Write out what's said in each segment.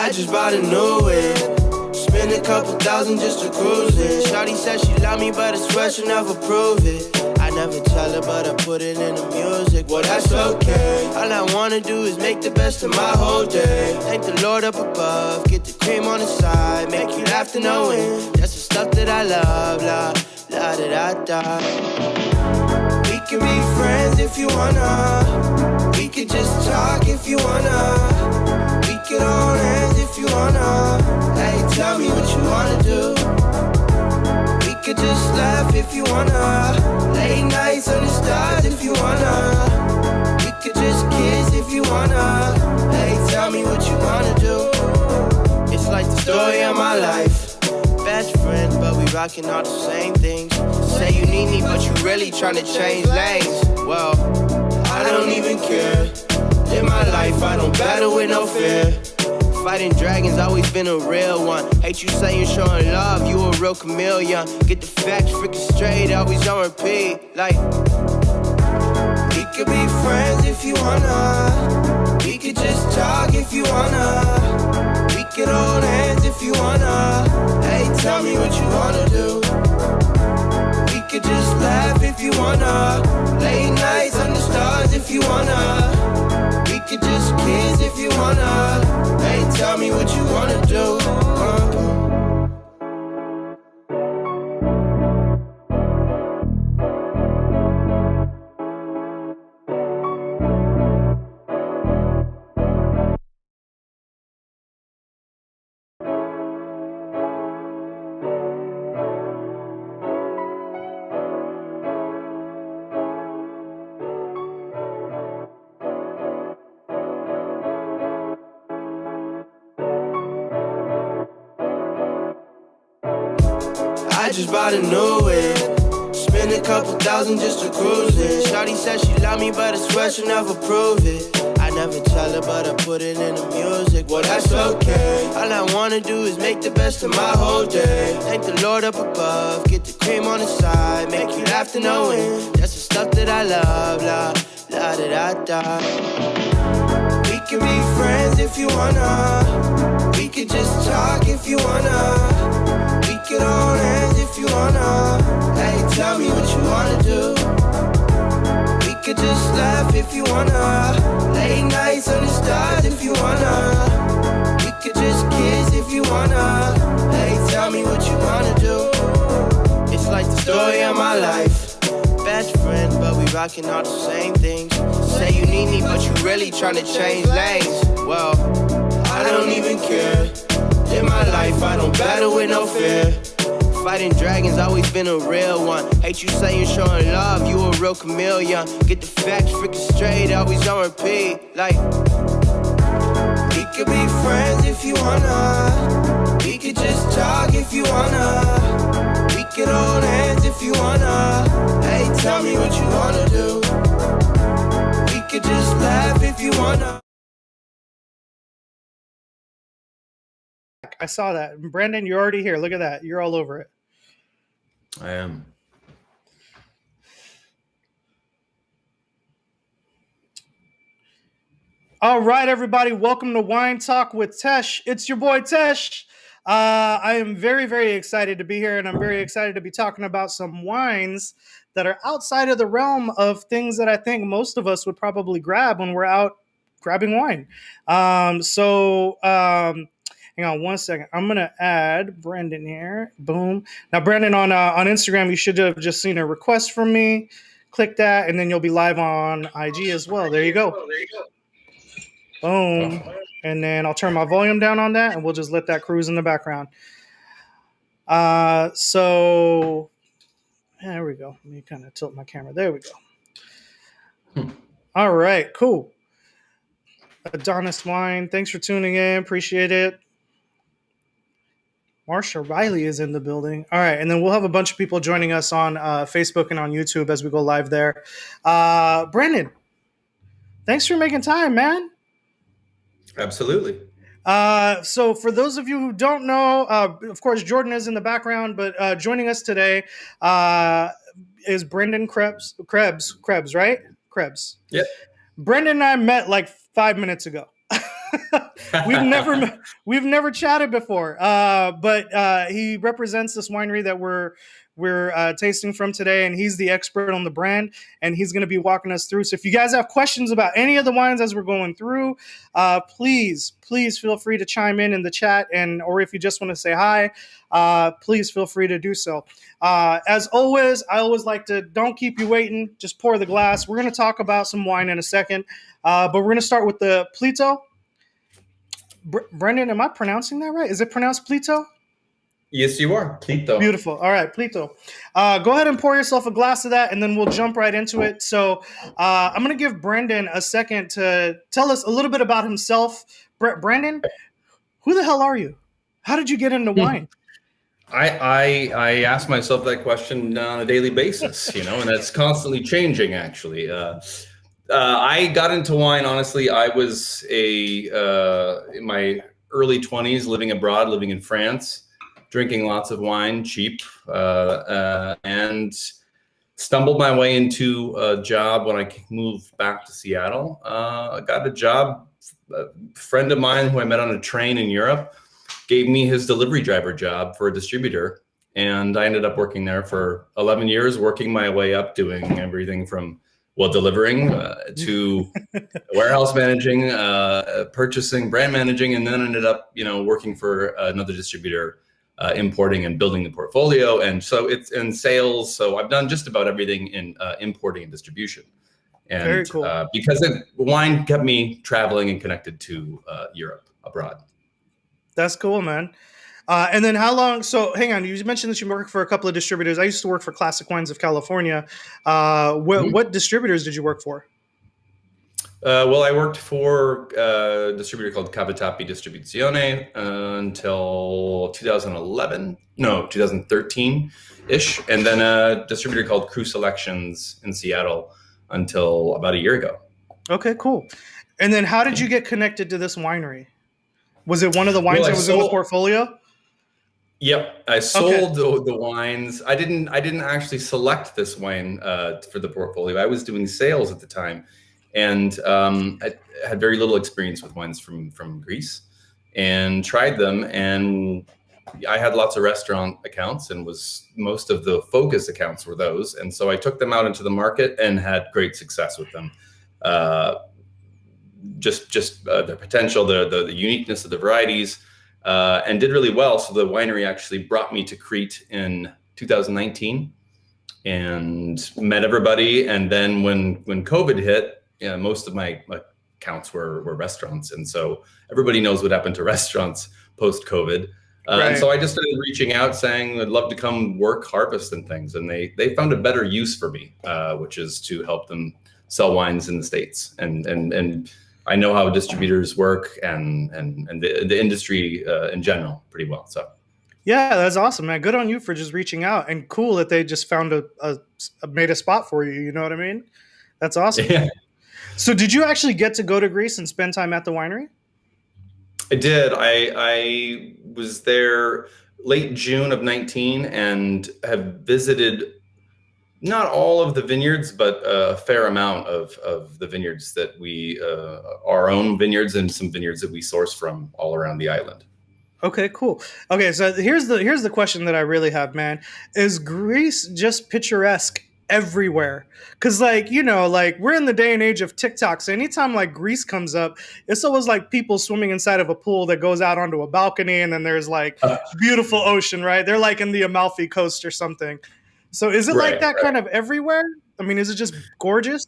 I just bought a new whip. Spend a couple thousand just to cruise it. Shawty said she love me, but I swear she'll never prove it. I never tell her, but I put it in the music. Well, that's okay. All I wanna do is make the best of my whole day. Thank the Lord up above, get the cream on the side, make you laugh to no end. That's the stuff that I love, la da da da. We can be friends if you wanna. We could just talk if you wanna. We could hold hands if you wanna. Hey, tell me what you wanna do. We could just laugh if you wanna. Late nights under stars if you wanna. We could just kiss if you wanna. Hey, tell me what you wanna do. It's like the story of my life. Best friends, but we rockin' all the same things. Say you need me, but you really tryna change lanes. Well, I don't even care. In my life, I don't battle with no fear. Fighting dragons, always been a real one. Hate you saying showing love, you a real chameleon. Get the facts freaking straight, always on repeat. Like, we could be friends if you wanna. We could just talk if you wanna. We could hold hands if you wanna. Hey, tell me what you wanna do. We could just laugh if you wanna. Late nights under stars if you wanna. We could just kiss if you wanna. Hey, tell me what you wanna do. I just bought a new whip. Spend a couple thousand just to cruise it. Shawty said she love me, but I swear she'll never prove it. I never tell her, but I put it in the music. Well, that's okay. All I wanna do is make the best of my whole day. Thank the Lord up above, get the cream on the side, make you laugh to no end. That's the stuff that I love, la da da da. We can be friends if you wanna. We could just talk if you wanna. We could hold hands if you wanna. Hey, tell me what you wanna do. We could just laugh if you wanna. Late nights under stars if you wanna. We could just kiss if you wanna. Hey, tell me what you wanna do. It's like the story of my life. Best friends, but we rockin' all the same things. Say you need me, but you really tryna change lanes. Well, I don't even care. In my life, I don't battle with no fear. Fighting dragons, always been a real one. Hate you saying showing love, you a real chameleon. Get the facts freaking straight, always on repeat. Like, we could be friends if you wanna. We could just talk if you wanna. We could hold hands if you wanna. Hey, tell me what you wanna do. We could just laugh if you wanna. I saw that. Brandon, you're already here. Look at that. You're all over it. I am. All right, everybody. Welcome to Wine Talk with Tesh. It's your boy Tesh. I am very, very excited to be here, and I'm very excited to be talking about some wines that are outside of the realm of things that I think most of us would probably grab when we're out grabbing wine. Hang on one second. I'm gonna add Brandon here. Boom. Now, Brandon, on Instagram, you should have just seen a request from me. Click that, and then you'll be live on IG as well. There you go. Boom. And then I'll turn my volume down on that, and we'll just let that cruise in the background. So there we go. Let me kind of tilt my camera. There we go. All right, cool. Adonis Wine, thanks for tuning in. Appreciate it. Marsha Riley is in the building. All right, and then we'll have a bunch of people joining us on Facebook and on YouTube as we go live there. Brandon, thanks for making time, man. Absolutely. So for those of you who don't know, of course, Jordan is in the background, but joining us today is Brandon Krebs, right? Krebs. Yep. Brandon and I met like 5 minutes ago. we've never chatted before. But he represents this winery that we're tasting from today, and he's the expert on the brand, and he's going to be walking us through. So if you guys have questions about any of the wines as we're going through, please feel free to chime in the chat, or if you just want to say hi, please feel free to do so. As always, I always like to don't keep you waiting. Just pour the glass. We're going to talk about some wine in a second, but we're going to start with the Plyto. Brandon, am I pronouncing that right? Is it pronounced Plyto? Yes, you are. Plyto. Beautiful. All right, Plyto. Go ahead and pour yourself a glass of that, and then we'll jump right into it. So I'm going to give Brandon a second to tell us a little bit about himself. Brandon, who the hell are you? How did you get into wine? I ask myself that question on a daily basis, and that's constantly changing, actually. I got into wine, honestly. I was in my early 20s, living abroad, living in France, drinking lots of wine, cheap, and stumbled my way into a job when I moved back to Seattle. I got a job. A friend of mine who I met on a train in Europe gave me his delivery driver job for a distributor. And I ended up working there for 11 years, working my way up, doing everything from delivering to warehouse managing, purchasing, brand managing, and then ended up, working for another distributor, importing and building the portfolio. And so it's in sales. So I've done just about everything in importing and distribution. And very cool. Because wine kept me traveling and connected to Europe abroad. That's cool, man. And then how long? So hang on, you mentioned that you work for a couple of distributors. I used to work for Classic Wines of California. What distributors did you work for? I worked for a distributor called Cavitapi Distribuzione until 2013-ish. And then a distributor called Crew Selections in Seattle until about a year ago. Okay, cool. And then how did you get connected to this winery? Was it one of the wines that was in the portfolio? Yep, I sold the wines. I didn't actually select this wine for the portfolio. I was doing sales at the time, and I had very little experience with wines from Greece, and tried them. And I had lots of restaurant accounts, and most of the focus accounts were those. And so I took them out into the market and had great success with them. Just their potential, the uniqueness of the varieties. And did really well. So the winery actually brought me to Crete in 2019 and met everybody. And then when COVID hit, most of my accounts were restaurants. And so everybody knows what happened to restaurants post-COVID. Right. And so I just started reaching out saying, I'd love to come work harvest and things. And they found a better use for me, which is to help them sell wines in the States. And I know how distributors work and the industry in general pretty well. So, yeah, that's awesome, man. Good on you for just reaching out, and cool that they just found made a spot for you. You know what I mean? That's awesome. Yeah. So, did you actually get to go to Greece and spend time at the winery? I did. I was there late June of 19 and have visited not all of the vineyards, but a fair amount of the vineyards that our own vineyards, and some vineyards that we source from all around the island. Okay, cool. Okay, so here's the question that I really have, man. Is Greece just picturesque everywhere? Because we're in the day and age of TikTok, so anytime Greece comes up, it's always like people swimming inside of a pool that goes out onto a balcony, and then there's beautiful ocean, right? They're in the Amalfi Coast or something. So is it like that kind of everywhere? I mean, is it just gorgeous?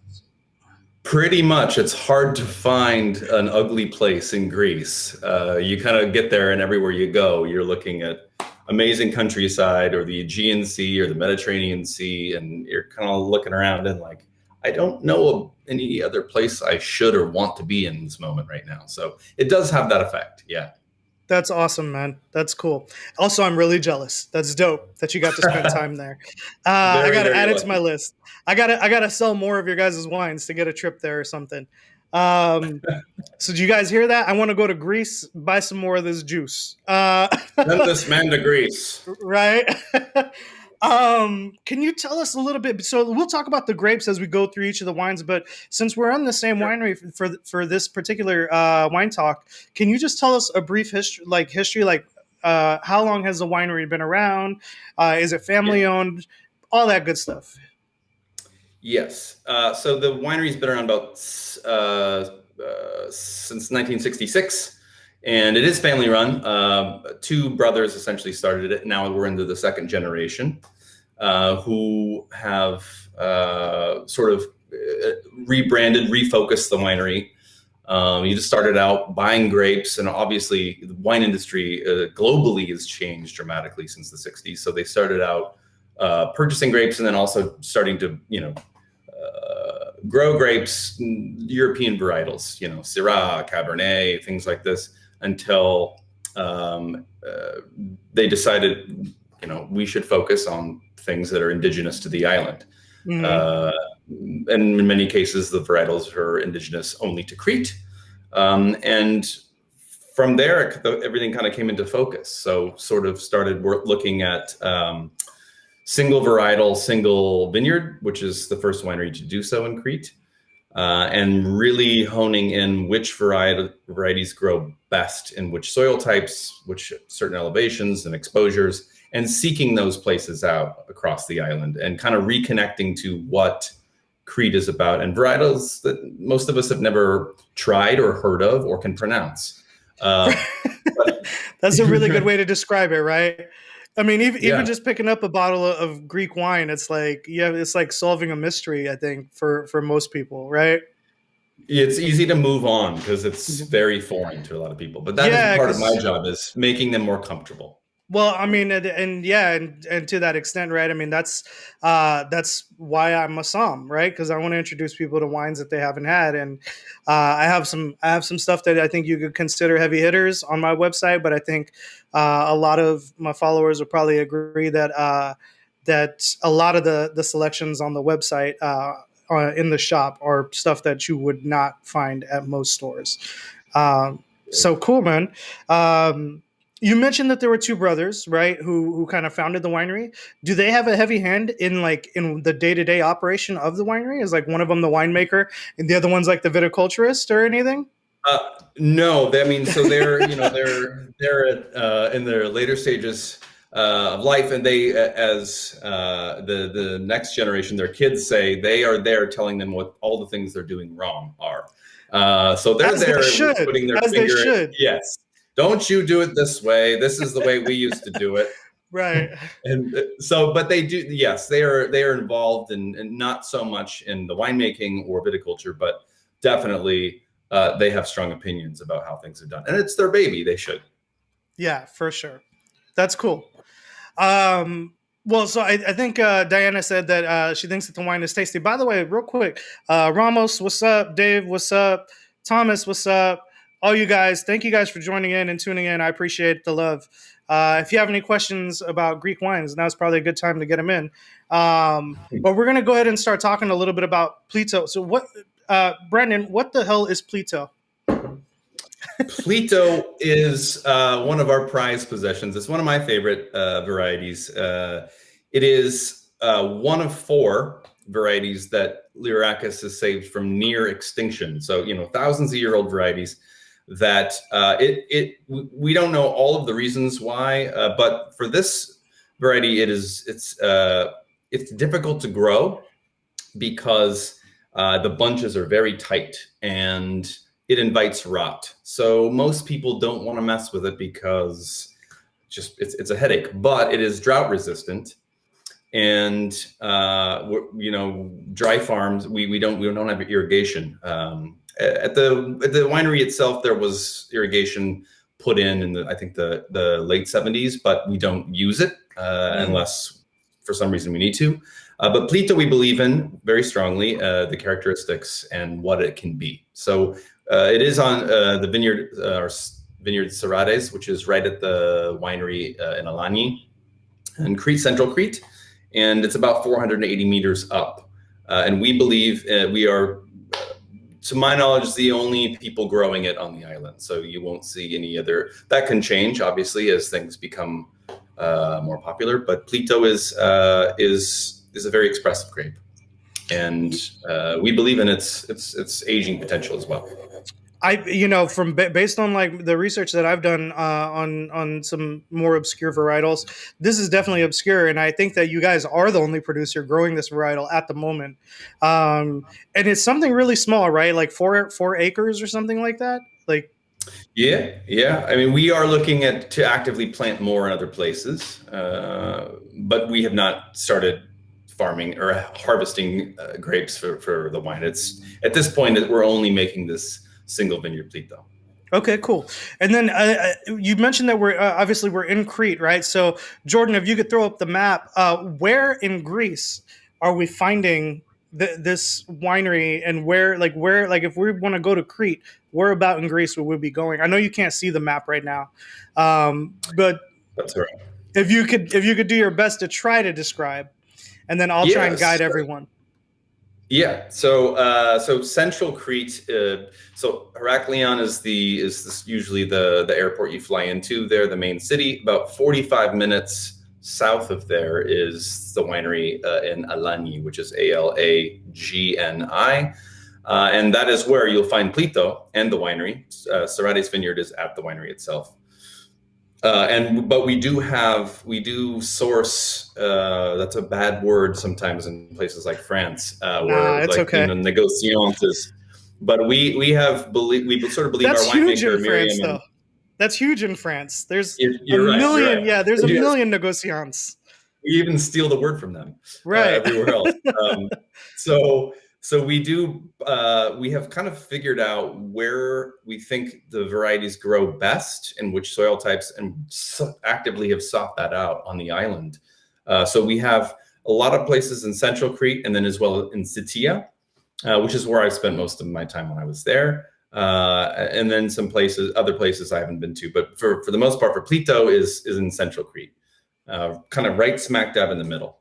Pretty much. It's hard to find an ugly place in Greece. You kind of get there, and everywhere you go, you're looking at amazing countryside or the Aegean Sea or the Mediterranean Sea, and you're kind of looking around and I don't know of any other place I should or want to be in this moment right now. So it does have that effect. Yeah. That's awesome, man. That's cool. Also, I'm really jealous. That's dope that you got to spend time there. I got to add it to my list. I gotta sell more of your guys' wines to get a trip there or something. So do you guys hear that? I want to go to Greece, buy some more of this juice. Send this man to Greece. Right. Can you tell us a little bit? So we'll talk about the grapes as we go through each of the wines, but since we're on the same winery for this particular wine talk, can you just tell us a brief history, how long has the winery been around? Is it family owned? All that good stuff. Yes. So the winery's been around about since 1966, and it is family run. Two brothers essentially started it. Now we're into the second generation, who have sort of rebranded, refocused the winery. You just started out buying grapes, and obviously the wine industry globally has changed dramatically since the 60s. So they started out purchasing grapes, and then also starting to, grow grapes, European varietals, Syrah, Cabernet, things like this, until they decided, we should focus on things that are indigenous to the island. And in many cases, the varietals are indigenous only to Crete. And from there, everything kind of came into focus. So sort of started looking at single varietal, single vineyard, which is the first winery to do so in Crete, and really honing in which varieties grow best in which soil types, which certain elevations and exposures, and seeking those places out across the island and kind of reconnecting to what Crete is about, and varietals that most of us have never tried or heard of or can pronounce. That's a really good way to describe it, right? I mean, even just picking up a bottle of Greek wine, it's like it's like solving a mystery, I think, for most people, right? It's easy to move on because it's very foreign to a lot of people. But that is part of my job, is making them more comfortable. Well, I mean, and to that extent, right? I mean, that's why I'm a som, right? Because I want to introduce people to wines that they haven't had, and I have some stuff that I think you could consider heavy hitters on my website, but I think a lot of my followers will probably agree that that a lot of the selections on the website in the shop are stuff that you would not find at most stores. So cool, man. You mentioned that there were two brothers, right, who kind of founded the winery. Do they have a heavy hand in the day-to-day operation of the winery? Is like one of them the winemaker and the other one's like the viticulturist or anything? No, I mean, so they're they're in their later stages of life, and they, as the next generation, their kids say, they are there telling them what all the things they're doing wrong are. So they're putting their finger in. Yes. Don't you do it this way. This is the way we used to do it. Right. And so, but they do, yes, they are involved in not so much in the winemaking or viticulture, but definitely they have strong opinions about how things are done. And it's their baby. They should. Yeah, for sure. That's cool. Well, so I think Diana said that she thinks that the wine is tasty. By the way, real quick, Ramos, what's up? Dave, what's up? Thomas, what's up? All you guys, thank you guys for joining in and tuning in. I appreciate the love. If you have any questions about Greek wines, now's probably a good time to get them in. But we're going to go ahead and start talking a little bit about Plyto. So Brandon, what the hell is Plyto? Plyto is one of our prized possessions. It's one of my favorite varieties. It is one of 4 varieties that Lyrarakis has saved from near extinction. So, thousands of year old varieties that we don't know all of the reasons why, but for this variety, it's difficult to grow because the bunches are very tight and it invites rot. So most people don't want to mess with it because it's a headache, but it is drought resistant. And dry farms, we don't have irrigation. At the winery itself, there was irrigation put in I think the late 70s, but we don't use it unless for some reason we need to. But Plyto we believe in very strongly, the characteristics and what it can be. So it is on the vineyard Syrades, which is right at the winery in Alani in Crete, Central Crete. And it's about 480 meters up. And we believe we are, to my knowledge, the only people growing it on the island. So you won't see any other. That can change, obviously, as things become more popular. But Plyto is a very expressive grape, and we believe in its aging potential as well. From based on like the research that I've done on some more obscure varietals, this is definitely obscure, and I think that you guys are the only producer growing this varietal at the moment. And it's something really small, right? Like four acres or something like that. Like, yeah. I mean, we are looking to actively plant more in other places, but we have not started farming or harvesting grapes for the wine. It's at this point that we're only making this single vineyard Plyto. Okay, cool. And then you mentioned that we're obviously we're in Crete, right? So Jordan, if you could throw up the map, where in Greece are we finding this winery, and where if we want to go to Crete, where about in Greece would we be going? I know you can't see the map right now, but that's right. If you could do your best to try to describe, and then I'll try and guide everyone. Yeah. So central Crete. So Heraklion is usually the airport you fly into. There, the main city. About 45 minutes south of there is the winery in Alani, which is Alagni, and that is where you'll find Plyto and the winery. Sarades Vineyard is at the winery itself. But we do source. That's a bad word sometimes in places like France, where it's okay. Negotiantes. But we sort of believe that's our huge winemaker in Miriam. France, though. That's huge in France. There's you're a right, million. right. Yeah, there's a million negociants. We even steal the word from them, right? Everywhere else. So we do. We have kind of figured out where we think the varieties grow best and which soil types, and actively have sought that out on the island. So we have a lot of places in central Crete, and then as well in Sitia, which is where I spent most of my time when I was there. And then other places I haven't been to, but for the most part, for Plyto is in central Crete, kind of right smack dab in the middle.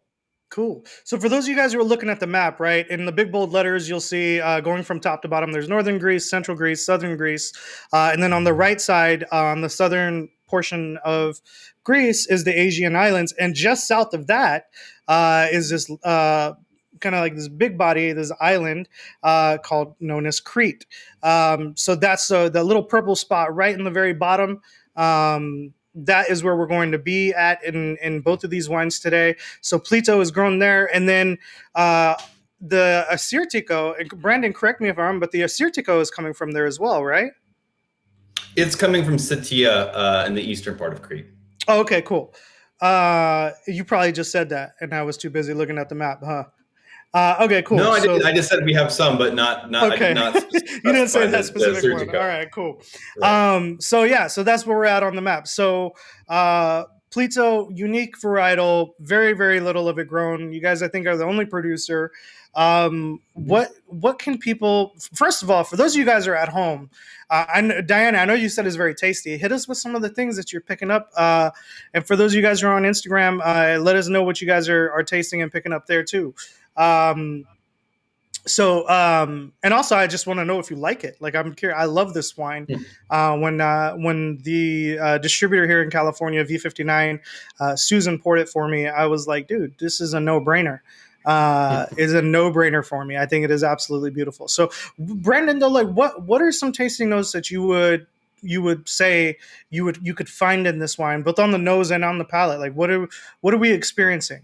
Cool. So for those of you guys who are looking at the map, right, in the big bold letters, you'll see going from top to bottom, there's northern Greece, central Greece, southern Greece. And then on the right side, on the southern portion of Greece is the Aegean Islands. And just south of that is this kind of like this big body, this island known as Crete. So that's the little purple spot right in the very bottom. That is where we're going to be at in both of these wines today. So Plyto is grown there. And then the Assyrtiko, and Brandon, correct me if I'm wrong, but the Assyrtiko is coming from there as well, right? It's coming from Sitia in the eastern part of Crete. Oh, okay, cool. You probably just said that, and I was too busy looking at the map, huh? Okay, cool. No, I didn't. I just said we have some, but not. Okay. Not you didn't say that specific one. All right, cool. Right. So that's where we're at on the map. So Plyto, unique varietal, very, very little of it grown. You guys, I think, are the only producer. What can people? First of all, for those of you guys who are at home, Diana, I know you said it's very tasty. Hit us with some of the things that you're picking up. And for those of you guys who are on Instagram, let us know what you guys are tasting and picking up there too. And also I just want to know if you like it. Like, I'm curious. I love this wine. When the distributor here in California, V59, Susan poured it for me, I was like, dude, this is a no-brainer. Is a no-brainer for me. I think it is absolutely beautiful. So Brandon, though, like what are some tasting notes that you would say you could find in this wine, both on the nose and on the palate? Like what are we experiencing?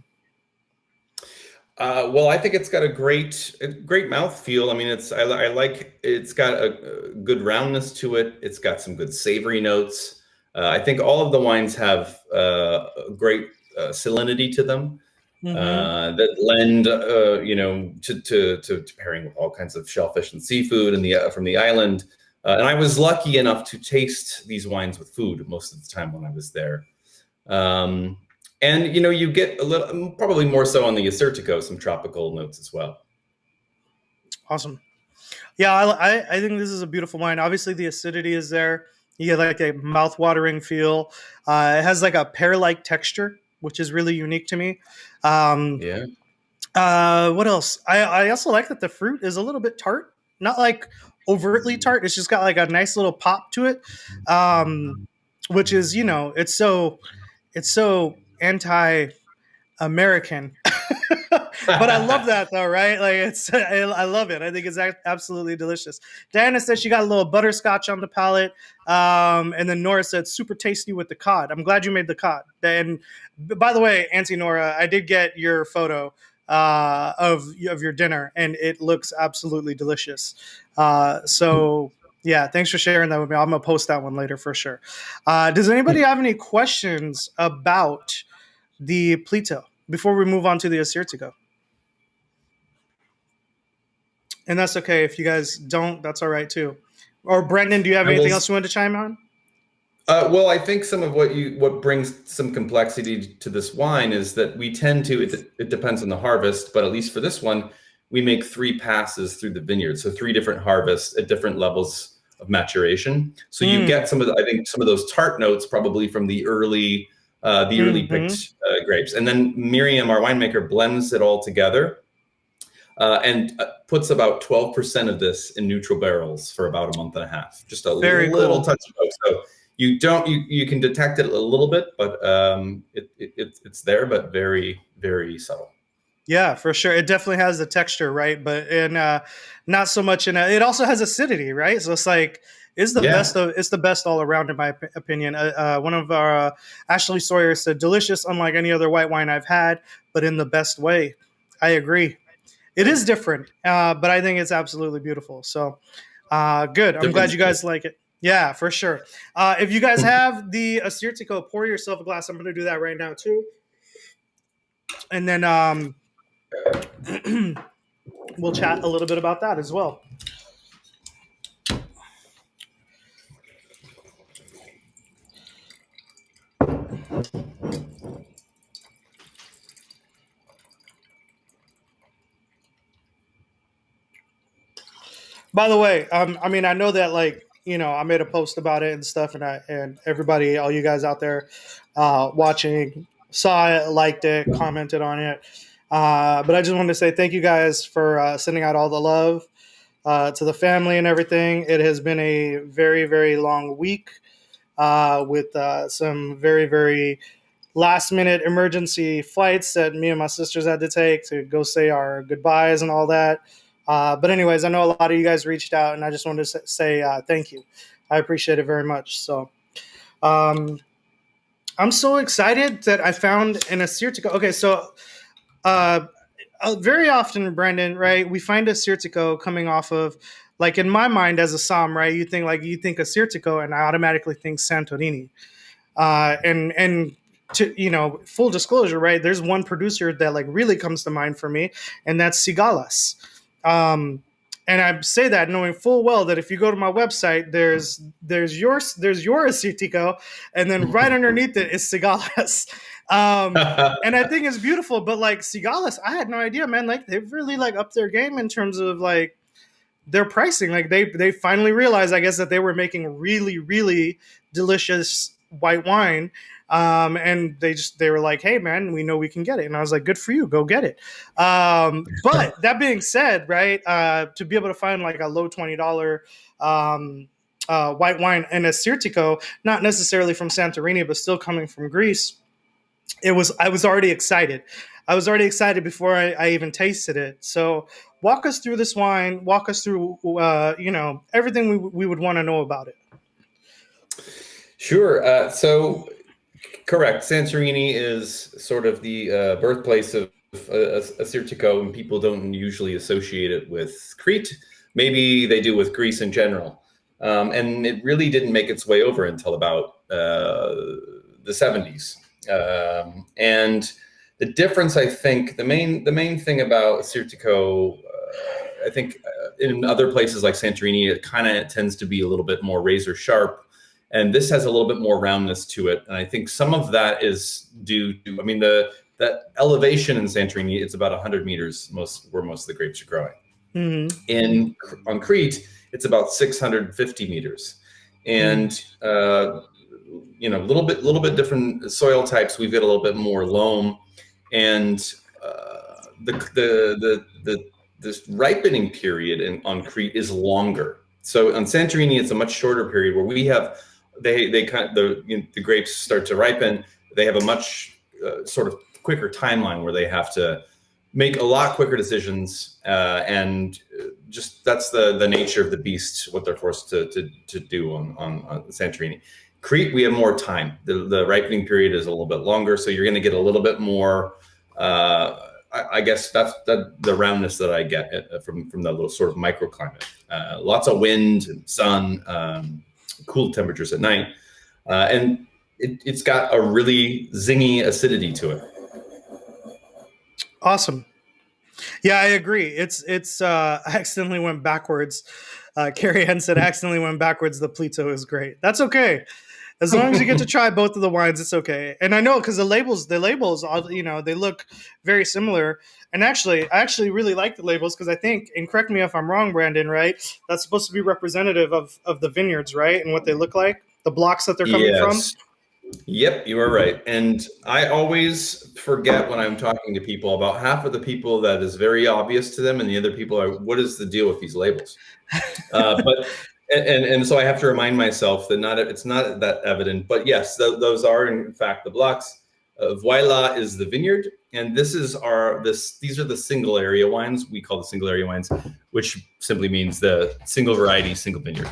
Well, I think it's got a great mouthfeel. I mean, I like it's got a good roundness to it. It's got some good savory notes. I think all of the wines have a great salinity to them that lend, to pairing with all kinds of shellfish and seafood from the island. And I was lucky enough to taste these wines with food most of the time when I was there. And, you get a little, probably more so on the Assyrtiko, some tropical notes as well. Awesome. Yeah, I think this is a beautiful wine. Obviously, the acidity is there. You get like a mouth-watering feel. It has like a pear-like texture, which is really unique to me. Yeah. What else? I also like that the fruit is a little bit tart. Not like overtly tart. It's just got like a nice little pop to it, which is, it's so anti-American. But I love that though, right? Like I love it. I think it's absolutely delicious. Diana said she got a little butterscotch on the palate, and then Nora said super tasty with the cod. I'm glad you made the cod. And by the way, Auntie Nora, I did get your photo of your dinner, and it looks absolutely delicious. So yeah, thanks for sharing that with me. I'm gonna post that one later for sure. Does anybody have any questions about the Plyto before we move on to the Assyrtiko? And that's okay. If you guys don't, that's all right too. Or Brandon, do you have anything else you want to chime on? Well, I think some of what brings some complexity to this wine is that we tend to, it depends on the harvest, but at least for this one, we make 3 passes through the vineyard. So 3 different harvests at different levels of maturation. So you get some of I think some of those tart notes probably from the early picked grapes. And then Miriam, our winemaker, blends it all together. And puts about 12% of this in neutral barrels for about a month and a half. Just a little touch of both. So you can detect it a little bit, but it's there, but very, very subtle. Yeah, for sure. It definitely has the texture, right? But not so much it also has acidity, right? So it's like it's the best all around in my opinion. One of our Ashley Sawyer said, "Delicious, unlike any other white wine I've had, but in the best way." I agree. It is different, but I think it's absolutely beautiful. So good. I'm glad you guys like it. Yeah, for sure. If you guys have the Assyrtiko, pour yourself a glass. I'm going to do that right now too. And then we'll chat a little bit about that as well. By the way, I mean, I know that I made a post about it and stuff, and everybody, all you guys out there watching, saw it, liked it, commented on it. But I just wanted to say thank you guys for sending out all the love to the family and everything. It has been a very, very long week with some very, very last-minute emergency flights that me and my sisters had to take to go say our goodbyes and all that. But anyways, I know a lot of you guys reached out, and I just wanted to say thank you. I appreciate it very much. So I'm so excited that I found an Assyrtiko. Okay, so very often, Brandon, right, we find Assyrtiko coming off of, like in my mind as a Som, right, you think Assyrtiko, and I automatically think Santorini. And to, full disclosure, right, there's one producer that like really comes to mind for me, and that's Sigalas. And I say that knowing full well that if you go to my website, there's your Assyrtiko, and then right underneath it is Sigalas. And I think it's beautiful, but like Sigalas, I had no idea, man. Like they've really like upped their game in terms of like their pricing. Like they finally realized, I guess, that they were making really, really delicious white wine. And they were like, hey man, we know we can get it. And I was like, good for you, go get it. But that being said, right, to be able to find like a low $20 white wine and Assyrtiko, not necessarily from Santorini, but still coming from Greece, I was already excited. I was already excited before I even tasted it. So walk us through this wine, walk us through, everything we would want to know about it. Sure. So correct. Santorini is sort of the birthplace of Assyrtiko, and people don't usually associate it with Crete. Maybe they do with Greece in general. And it really didn't make its way over until about the 70s. And the difference, I think, the main thing about Assyrtiko, I think in other places like Santorini, it kind of tends to be a little bit more razor sharp. And this has a little bit more roundness to it. And I think some of that is due to, I mean, the elevation in Santorini, it's about 100 meters where most of the grapes are growing. Mm-hmm. On Crete, it's about 650 meters. And, a little bit different soil types. We've got a little bit more loam. And this ripening period on Crete is longer. So on Santorini, it's a much shorter period where we have, the grapes start to ripen. They have a much sort of quicker timeline where they have to make a lot quicker decisions, and just that's the nature of the beast, what they're forced to do on Santorini. Crete, we have more time. The ripening period is a little bit longer, so you're going to get a little bit more. I guess that's the roundness that I get from the little sort of microclimate. Lots of wind and sun, cool temperatures at night, and it's got a really zingy acidity to it. Awesome. Yeah, I agree. It's I accidentally went backwards. Carrie Henson accidentally went backwards. The Plyto is great. That's okay. As long as you get to try both of the wines, it's okay. And I know because the labels, they look very similar. And I actually really like the labels because I think, and correct me if I'm wrong, Brandon, right? That's supposed to be representative of the vineyards, right? And what they look like, the blocks that they're coming from. Yep, you are right. And I always forget when I'm talking to people, about half of the people that is very obvious to them, and the other people are, what is the deal with these labels? And so I have to remind myself that it's not that evident. But yes, those are in fact the blocks. Voila is the vineyard, and these are the single area wines. We call the single area wines, which simply means the single variety, single vineyard.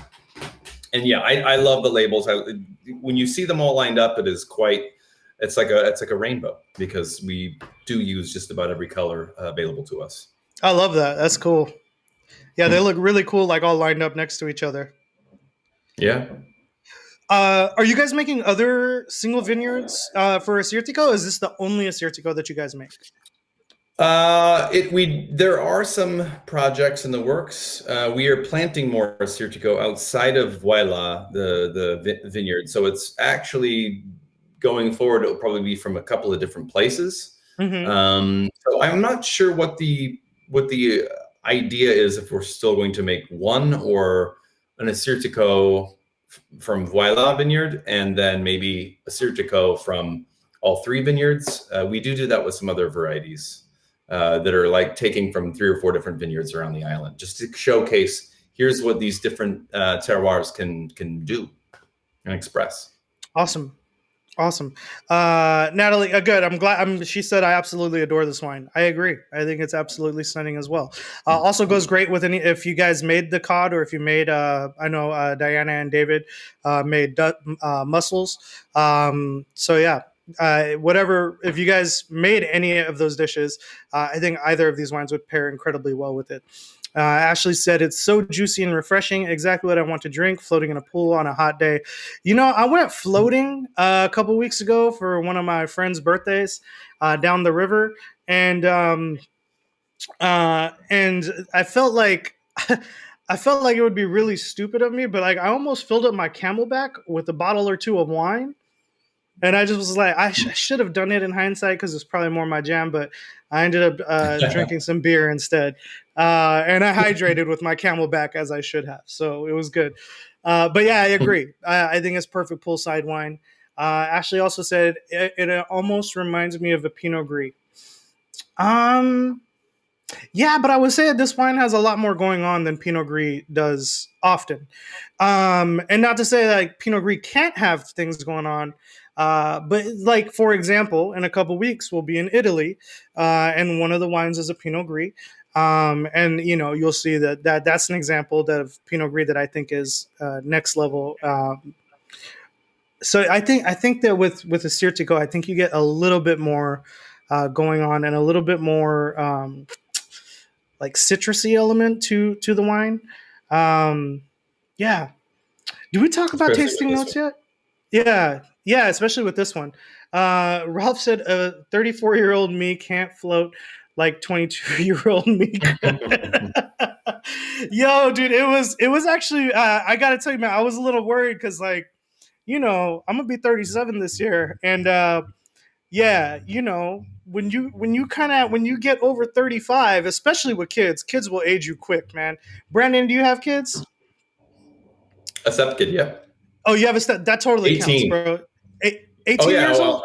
And yeah, I love the labels. When you see them all lined up, it's like a rainbow, because we do use just about every color available to us. I love that. That's cool. Yeah, they look really cool, like all lined up next to each other. Yeah. Are you guys making other single vineyards for Assyrtiko? Is this the only Assyrtiko that you guys make? There are some projects in the works. We are planting more Assyrtiko outside of Voila, the vineyard. So it's actually going forward. It'll probably be from a couple of different places. Mm-hmm. So I'm not sure what the idea is, if we're still going to make one or an Assyrtiko from Voila vineyard, and then maybe Assyrtiko from all three vineyards. We do that with some other varieties. That are like taking from 3 or 4 different vineyards around the island, just to showcase, here's what these different terroirs can do and express. Awesome. Natalie, good. I'm glad. She said, I absolutely adore this wine. I agree. I think it's absolutely stunning as well. Also goes great with if you guys made the cod, or if you made, I know Diana and David made mussels. So yeah. Whatever, if you guys made any of those dishes, I think either of these wines would pair incredibly well with it. Ashley said, it's so juicy and refreshing, exactly what I want to drink, floating in a pool on a hot day. I went floating a couple weeks ago for one of my friend's birthdays down the river, and I felt like it would be really stupid of me, but like I almost filled up my Camelback with a bottle or two of wine. And I just was like, I should have done it in hindsight, because it's probably more my jam. But I ended up drinking some beer instead. And I hydrated with my Camelback, as I should have. So it was good. But yeah, I agree. I think it's perfect poolside wine. Ashley also said it almost reminds me of a Pinot Gris. Yeah, but I would say this wine has a lot more going on than Pinot Gris does often. And not to say that Pinot Gris can't have things going on. But like, for example, in a couple weeks, we'll be in Italy, and one of the wines is a Pinot Gris. And you'll see that's an example of Pinot Gris that I think is next level. So I think that with Assyrtiko, I think you get a little bit more going on, and a little bit more like citrusy element to the wine. Yeah. Do we talk about tasting notes yet? Yeah, especially with this one. Ralph said a 34-year-old me can't float like 22-year-old me. Yo, dude, it was actually, I gotta tell you, man, I was a little worried because, like, I'm gonna be 37 this year, and yeah, when you get over 35, especially with kids will age you quick, man. Brandon, do you have kids? A step-kid, yeah. Oh, you have that totally 18. counts, bro. 18 years old?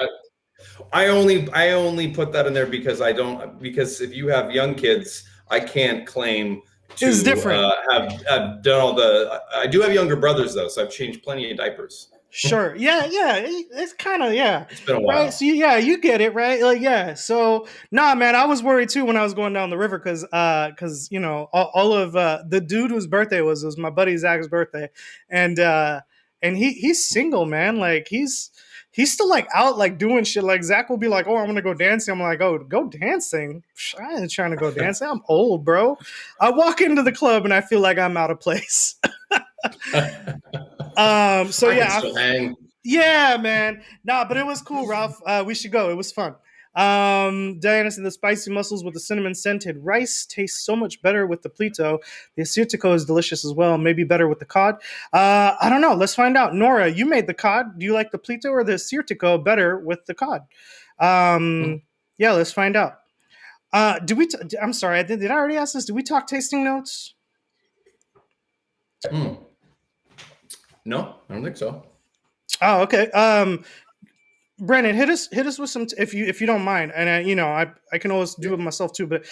I only put that in there because if you have young kids, I can't claim to it's different. Have done all the. I do have younger brothers though, so I've changed plenty of diapers. Sure. Yeah, yeah. It's kind of, yeah. It's been a Right. So while. yeah, you get it, right? Like, yeah. So nah, man, I was worried too when I was going down the river because you know, all of the dude whose birthday was my buddy Zach's birthday. And he's single, man. Like he's still like out like doing shit. Like Zach will be like, "Oh, I'm gonna go dancing." I'm like, "Oh, go dancing? Psh, I ain't trying to go dancing. I'm old, bro." I walk into the club and I feel like I'm out of place. So I can yeah, still hang. yeah, man. Nah, but it was cool, Ralph. We should go. It was fun. Diana said the spicy mussels with the cinnamon scented rice tastes so much better with the Plyto. The Assyrtiko is delicious as well. Maybe better with the cod. I don't know. Let's find out. Nora, you made the cod. Do you like the Plyto or the Assyrtiko better with the cod? Yeah, let's find out. I'm sorry. Did I already ask this? Did we talk tasting notes? Mm. No, I don't think so. Oh, okay. Brandon, hit us with some if you don't mind, and I can always do it myself too. But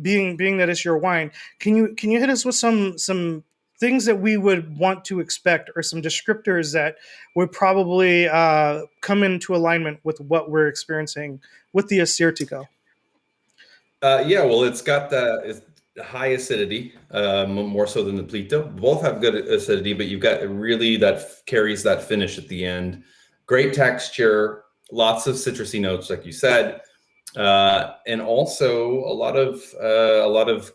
being that it's your wine, can you hit us with some things that we would want to expect, or some descriptors that would probably come into alignment with what we're experiencing with the Assyrtiko? Yeah, well, it's got it's high acidity, more so than the Plyto. Both have good acidity, but you've got really that carries that finish at the end. Great texture, lots of citrusy notes, like you said, and also a lot of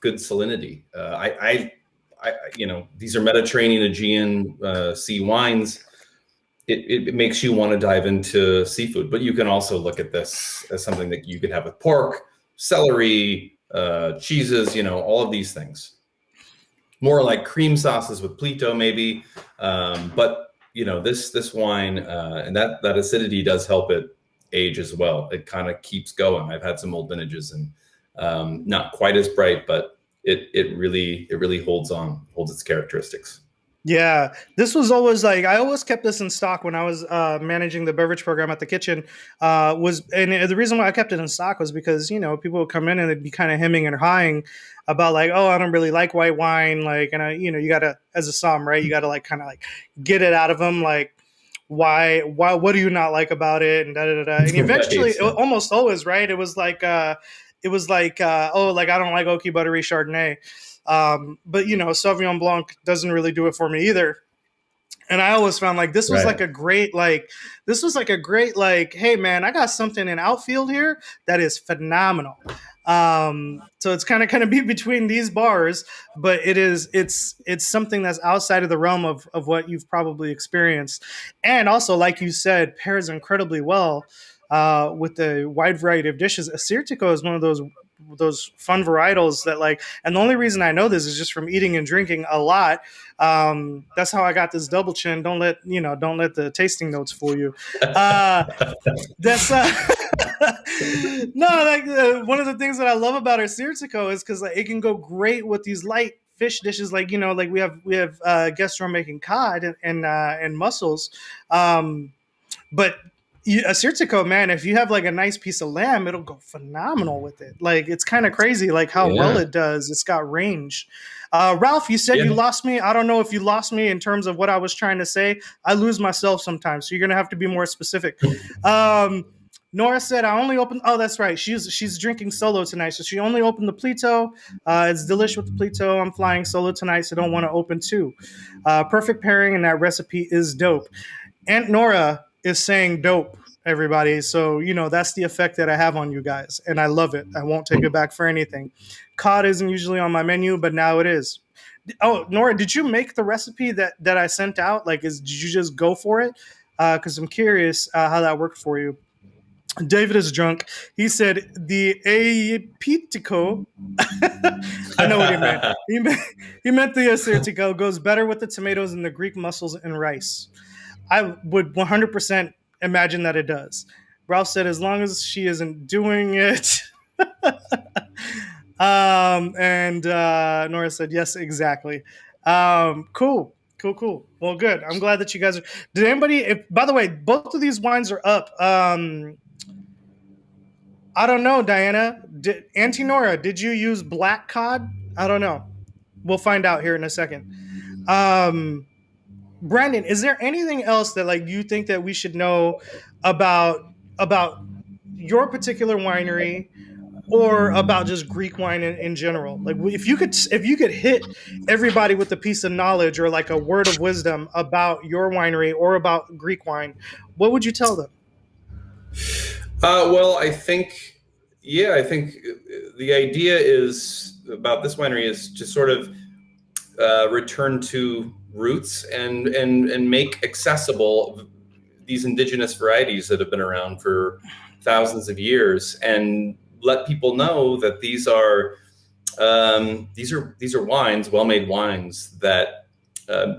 good salinity. These are Mediterranean, Aegean sea wines. It makes you want to dive into seafood, but you can also look at this as something that you could have with pork, celery, cheeses, all of these things. More like cream sauces with Plyto, maybe. But this wine and that acidity does help it age as well. It kind of keeps going. I've had some old vintages and not quite as bright, but it really holds its characteristics. Yeah, this was always like I always kept this in stock when I was managing the beverage program at the kitchen. The reason why I kept it in stock was because people would come in and they'd be kind of hemming and hawing about like, oh, I don't really like white wine, like, and you gotta, as a som, right, you gotta like kind of like get it out of them, like why what do you not like about it, and da da da da. And eventually, almost always, right, it was like oh, like I don't like oaky buttery Chardonnay. But Sauvignon Blanc doesn't really do it for me either. And I always found like this was like a great hey man, I got something in outfield here that is phenomenal. So it's kind of be between these bars, but it's something that's outside of the realm of what you've probably experienced, and also like you said, pairs incredibly well with the wide variety of dishes. Assyrtiko is one of those fun varietals that like, and the only reason I know this is just from eating and drinking a lot. That's how I got this double chin. Don't let the tasting notes fool you. That's no, like one of the things that I love about our Assyrtiko is because like it can go great with these light fish dishes, like like we have guests who are making cod and mussels, but Assyrtiko, man, if you have like a nice piece of lamb, it'll go phenomenal with it. Like it's kind of crazy, like how well it does. It's got range. Ralph, you said you lost me. I don't know if you lost me in terms of what I was trying to say. I lose myself sometimes, so you're gonna have to be more specific. Nora said, "I only opened." Oh, that's right. She's drinking solo tonight, so she only opened the Plyto. It's delicious with the Plyto. I'm flying solo tonight, so don't want to open two. Perfect pairing, and that recipe is dope. Aunt Nora is saying dope, everybody. So that's the effect that I have on you guys, and I love it. I won't take it back for anything. Cod isn't usually on my menu, but now it is. Oh, Nora, did you make the recipe that I sent out? Like, did you just go for it? Because I'm curious how that worked for you. David is drunk. He said the Assyrtiko. I know what he meant. He meant the Assyrtiko goes better with the tomatoes and the Greek mussels and rice. I would 100% imagine that it does. Ralph said as long as she isn't doing it. And Nora said yes, exactly. Cool. Well, good. I'm glad that you guys are. Did anybody? By the way, both of these wines are up. I don't know, Diana. Auntie Nora, did you use black cod? I don't know. We'll find out here in a second. Brandon, is there anything else that like you think that we should know about about your particular winery or about just Greek wine in general? Like if you could hit everybody with a piece of knowledge or like a word of wisdom about your winery or about Greek wine, what would you tell them? Well, I think the idea is about this winery is to sort of return to roots and make accessible these indigenous varieties that have been around for thousands of years, and let people know that these are wines, well-made wines that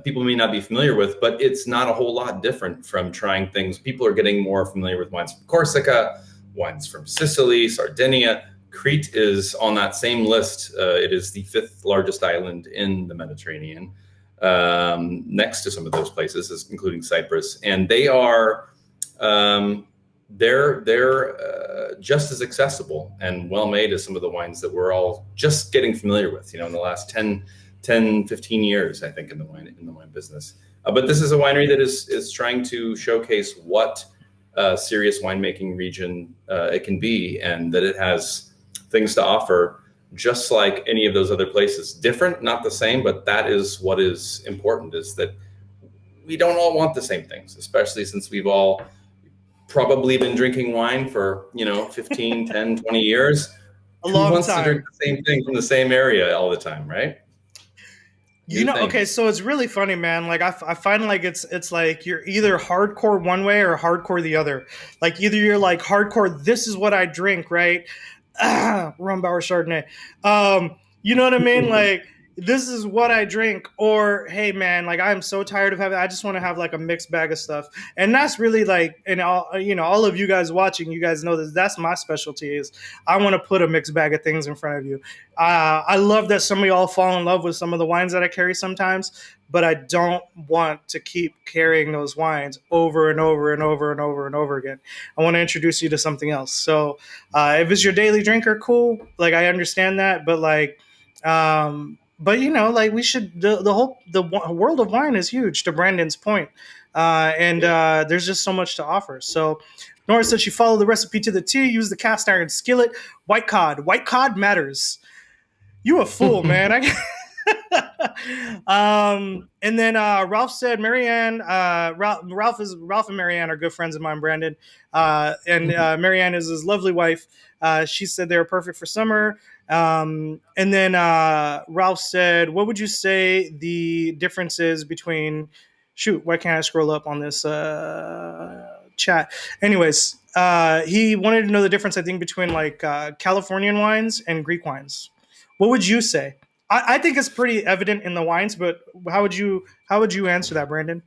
people may not be familiar with, but it's not a whole lot different from trying things. People are getting more familiar with wines from Corsica, wines from Sicily, Sardinia. Crete is on that same list. It is the fifth largest island in the Mediterranean, next to some of those places, including Cyprus, and they are they're just as accessible and well made as some of the wines that we're all just getting familiar with, in the last 15 years, I think, in the wine business. But this is a winery that is trying to showcase what serious winemaking region it can be, and that it has things to offer just like any of those other places. Different, not the same, but that is what is important, is that we don't all want the same things, especially since we've all probably been drinking wine for 15 10 20 years. A Who long wants to drink time. the same thing from the same area all the time, right? New Okay, things. so it's really funny, man. Like I find like it's like you're either hardcore one way or hardcore the other. Like either you're like hardcore, this is what I drink, right? Rumbauer Chardonnay. You know what I mean? Like this is what I drink, or hey man, like I'm so tired of having, I just want to have like a mixed bag of stuff. And that's really like, and all of you guys watching, you guys know this, that's my specialty, is I want to put a mixed bag of things in front of you. I love that some of y'all fall in love with some of the wines that I carry sometimes, but I don't want to keep carrying those wines over and over and over and over and over again. I want to introduce you to something else. So if it's your daily drinker, cool. Like I understand that, but like, but like we should, the world of wine is huge, to Brandon's point. And there's just so much to offer. So Nora said she followed the recipe to the T, use the cast iron skillet, white cod matters. You a fool, man. And then Ralph said Marianne. Ralph and Marianne are good friends of mine, Brandon. And Marianne is his lovely wife. She said they were perfect for summer. And then Ralph said, "What would you say the difference is between?" Shoot, why can't I scroll up on this chat? Anyways, he wanted to know the difference, I think, between like Californian wines and Greek wines. What would you say? I think it's pretty evident in the wines, but how would you answer that, Brandon?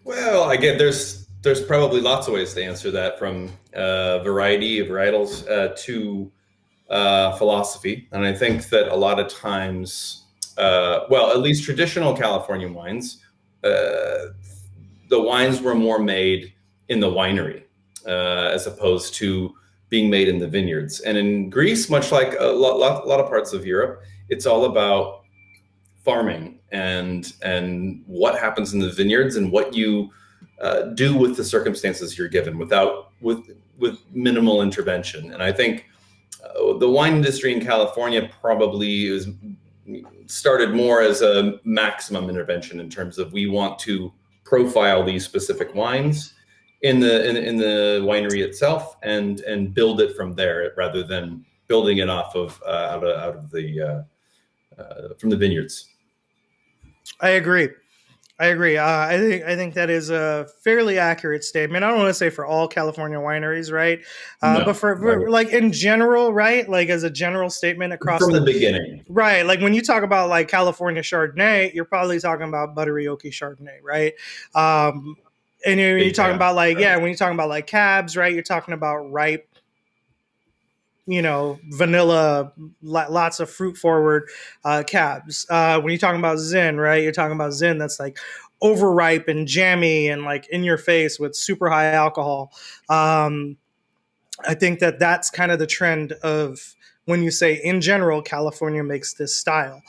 Well, I get there's probably lots of ways to answer that, from varietals to philosophy. And I think that a lot of times, well, at least traditional Californian wines, the wines were more made in the winery as opposed to being made in the vineyards. And in Greece, much like a lot of parts of Europe, it's all about farming and what happens in the vineyards and what you do with the circumstances you're given with minimal intervention. And I think the wine industry in California probably started more as a maximum intervention, in terms of, we want to profile these specific wines in the winery itself and build it from there, rather than building it off of out of the from the vineyards. I agree. I think that is a fairly accurate statement. I don't want to say for all California wineries, right? No, but for like in general, right? Like as a general statement across from the beginning, right? Like when you talk about like California Chardonnay, you're probably talking about buttery oaky Chardonnay, right? And you're talking about like, yeah, when you're talking about like cabs, right? You're talking about ripe, vanilla, lots of fruit forward cabs. When you're talking about Zin, right? You're talking about Zin that's like overripe and jammy and like in your face with super high alcohol. I think that that's kind of the trend of when you say in general, California makes this style.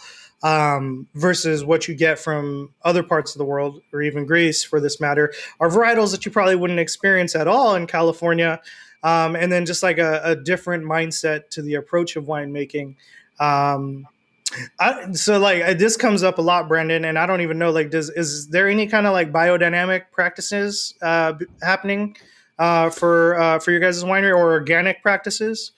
versus what you get from other parts of the world, or even Greece for this matter, are varietals that you probably wouldn't experience at all in California. And then just like a different mindset to the approach of winemaking. So like this comes up a lot, Brandon, and I don't even know, like, is there any kind of like biodynamic practices happening for your guys' winery, or organic practices?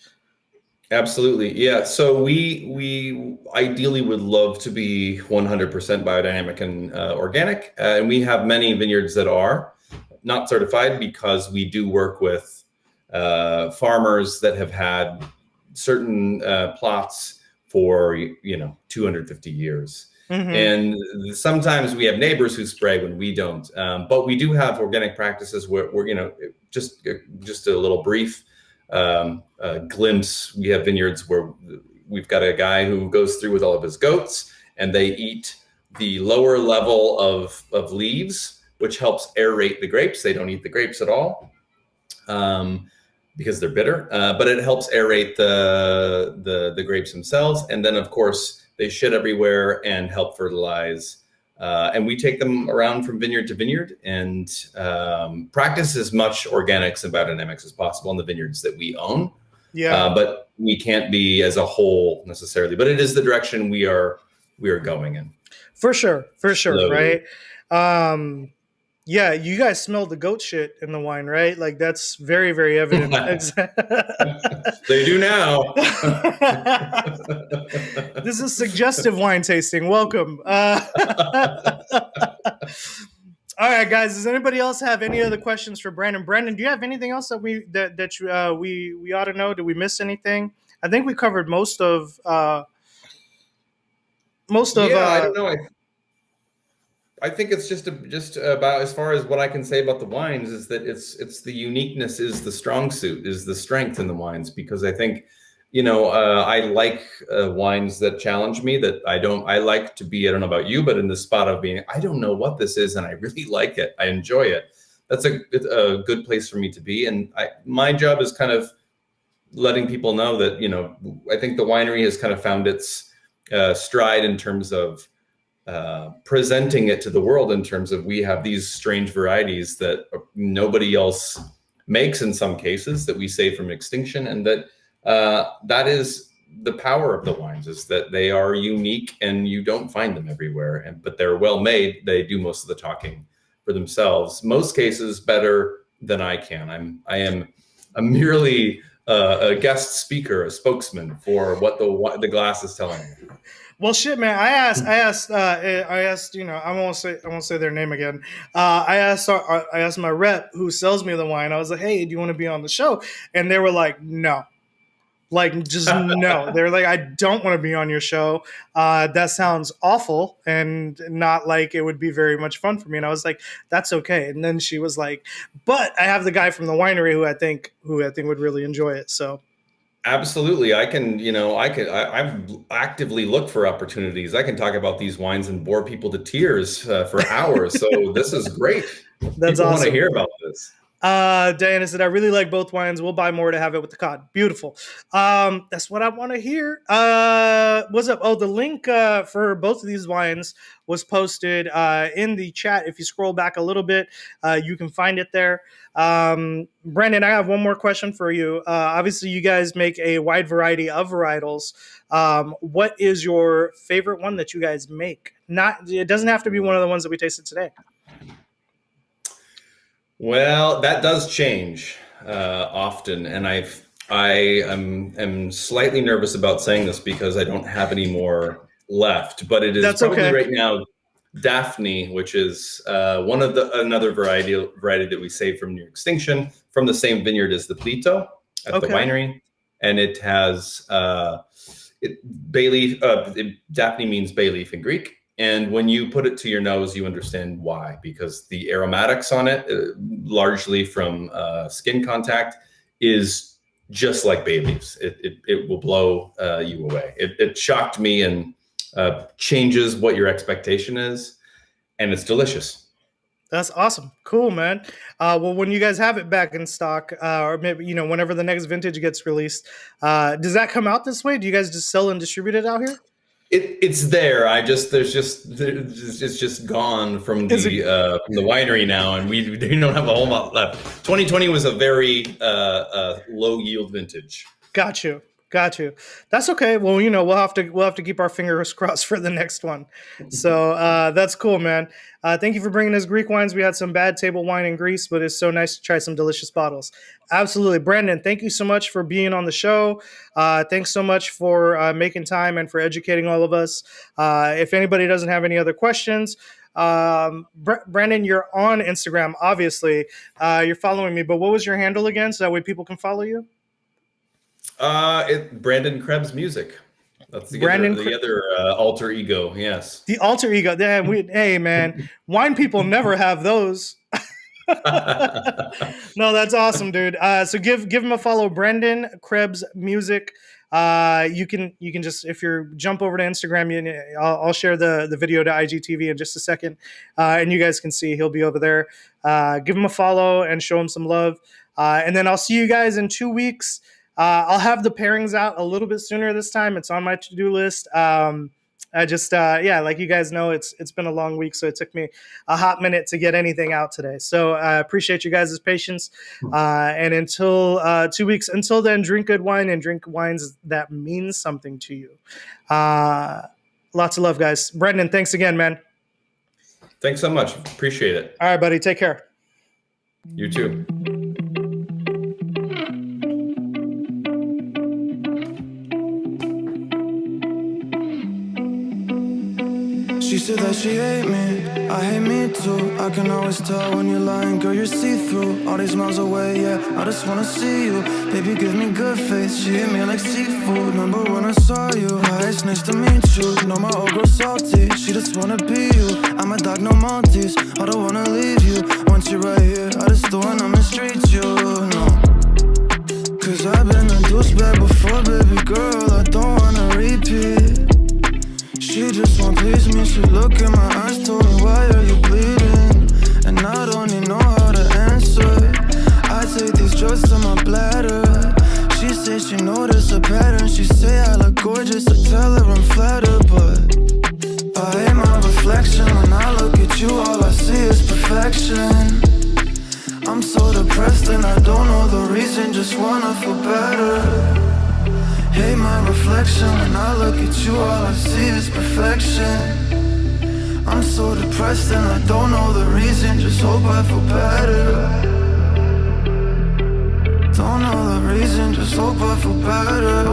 Absolutely. Yeah. So we ideally would love to be 100% biodynamic and organic. And we have many vineyards that are not certified, because we do work with farmers that have had certain plots for 250 years. Mm-hmm. And sometimes we have neighbors who spray when we don't. But we do have organic practices where just a little brief glimpse. We have vineyards where we've got a guy who goes through with all of his goats, and they eat the lower level of leaves, which helps aerate the grapes. They don't eat the grapes at all, because they're bitter, but it helps aerate the grapes themselves. And then of course they shit everywhere and help fertilize. And we take them around from vineyard to vineyard and practice as much organics and biodynamics as possible in the vineyards that we own. Yeah. But we can't be as a whole necessarily, but it is the direction we are going in. For sure. Slowly. Right. Yeah, you guys smelled the goat shit in the wine, right? Like that's very, very evident. They do now. This is suggestive wine tasting. Welcome. All right, guys. Does anybody else have any other questions for Brandon? Brandon, do you have anything else that we ought to know? Did we miss anything? I think we covered most of. I don't know. I think it's just about, as far as what I can say about the wines, is that it's the uniqueness is the strong suit, is the strength in the wines, because I think, I like wines that challenge me, that I like to be, I don't know about you, but in the spot of being, I don't know what this is, and I really like it. I enjoy it. That's a good place for me to be. And my job is kind of letting people know that, I think the winery has kind of found its stride in terms of presenting it to the world, in terms of, we have these strange varieties that nobody else makes in some cases, that we save from extinction. And that is the power of the wines, is that they are unique and you don't find them everywhere. But they're well made. They do most of the talking for themselves, most cases better than I can. I am merely a guest speaker, a spokesman for what the glass is telling me. Well, shit, man. I asked. I won't say their name again. I asked my rep who sells me the wine. I was like, "Hey, do you want to be on the show?" And they were like, "No." Like, just no. They're like, "I don't want to be on your show. That sounds awful, and not like it would be very much fun for me." And I was like, "That's okay." And then she was like, "But I have the guy from the winery who I think would really enjoy it." So. Absolutely. I actively look for opportunities. I can talk about these wines and bore people to tears for hours. So this is great. That's people awesome. Want to hear about this. Diana said, "I really like both wines. We'll buy more to have it with the cod." Beautiful. That's what I want to hear. What's up? Oh, the link for both of these wines was posted in the chat. If you scroll back a little bit, you can find it there. Brandon, I have one more question for you. Obviously, you guys make a wide variety of varietals. What is your favorite one that you guys make? It doesn't have to be one of the ones that we tasted today. Well, that does change often, and I am slightly nervous about saying this because I don't have any more left. But it is probably okay right now Daphne, which is another variety that we saved from near extinction, from the same vineyard as the Plyto at the winery, and it has bay leaf. Daphne means bay leaf in Greek. And when you put it to your nose, you understand why, because the aromatics on it, largely from skin contact, is just like bay leaves. It will blow you away. It shocked me and changes what your expectation is, and it's delicious. That's awesome. Cool, man. Well, when you guys have it back in stock, or maybe, whenever the next vintage gets released, does that come out this way? Do you guys just sell and distribute it out here? It's there. It's just gone from the winery now, and we don't have a whole lot left. 2020 was a very low yield vintage. Got you. That's okay. Well, we'll have to keep our fingers crossed for the next one. So that's cool, man. Thank you for bringing us Greek wines. We had some bad table wine in Greece, but it's so nice to try some delicious bottles. Absolutely. Brandon, thank you so much for being on the show. Thanks so much for making time and for educating all of us. If anybody doesn't have any other questions, Brandon, you're on Instagram, obviously. You're following me, but what was your handle again so that way people can follow you? Brandon Krebs Music. That's the other alter ego. Yes, the alter ego. Hey man, wine people never have those. No, that's awesome, dude. So give him a follow, Brandon Krebs Music. You can just, if you jump over to Instagram, I'll share the video to IGTV in just a second, and you guys can see he'll be over there. Give him a follow and show him some love, and then I'll see you guys in 2 weeks. I'll have the pairings out a little bit sooner this time. It's on my to-do list. I just, like you guys know, it's been a long week, so it took me a hot minute to get anything out today. So I appreciate you guys' patience. And until 2 weeks, until then, drink good wine and drink wines that mean something to you. Lots of love, guys. Brandon, thanks again, man. Thanks so much. Appreciate it. All right, buddy. Take care. You too. She said that she hate me, I hate me too. I can always tell when you're lying, girl, you're see-through. All these miles away, yeah, I just wanna see you. Baby, give me good face, she hit me like seafood. Number one, I saw you, hi, it's nice to meet you. No, my old girl salty, she just wanna be you. I'm a dog, no Maltese, I don't wanna leave you. Once you're right here, I just don't wanna mistreat you, no. Cause I've been a douchebag before, baby girl, I don't wanna repeat. She just won't please me, she look in my eyes, told me why are you bleeding? And I don't even know how to answer. I take these drugs to my bladder. She say she noticed a pattern. She say I look gorgeous, I tell her I'm flattered. But I hate my reflection. When I look at you, all I see is perfection. I'm so depressed and I don't know the reason, just wanna feel better. Hate my reflection. When I look at you, all I see is perfection. I'm so depressed and I don't know the reason, just hope I feel better. Don't know the reason, just hope I feel better.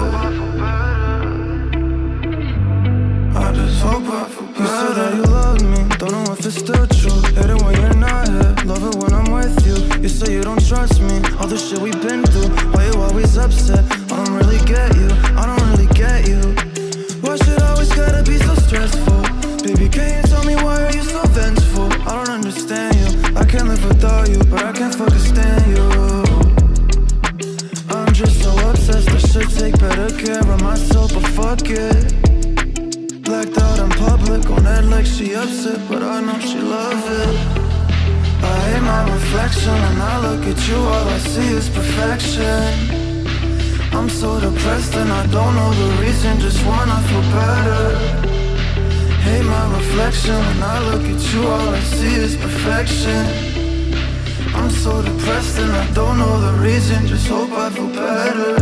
I just hope I feel better. You said that you love me, don't know if it's still true. Hate it when you're not here, love it when I'm with you. You say you don't trust me, all the shit we've been through. Why you always upset? I don't really get you, I don't really get you. Why should I always gotta be so stressful? Baby, can you tell me why are you so vengeful? I don't understand you, I can't live without you, but I can't fucking stand you. I'm just so obsessed, I should take better care of myself, but fuck it. Blacked out in public, on that like she upset, but I know she love it. I hate my reflection. When I look at you, all I see is perfection. I'm so depressed and I don't know the reason, just wanna feel better. Hate my reflection. When I look at you, all I see is perfection. I'm so depressed and I don't know the reason, just hope I feel better.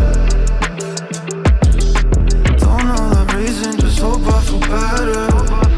Don't know the reason, just hope I feel better.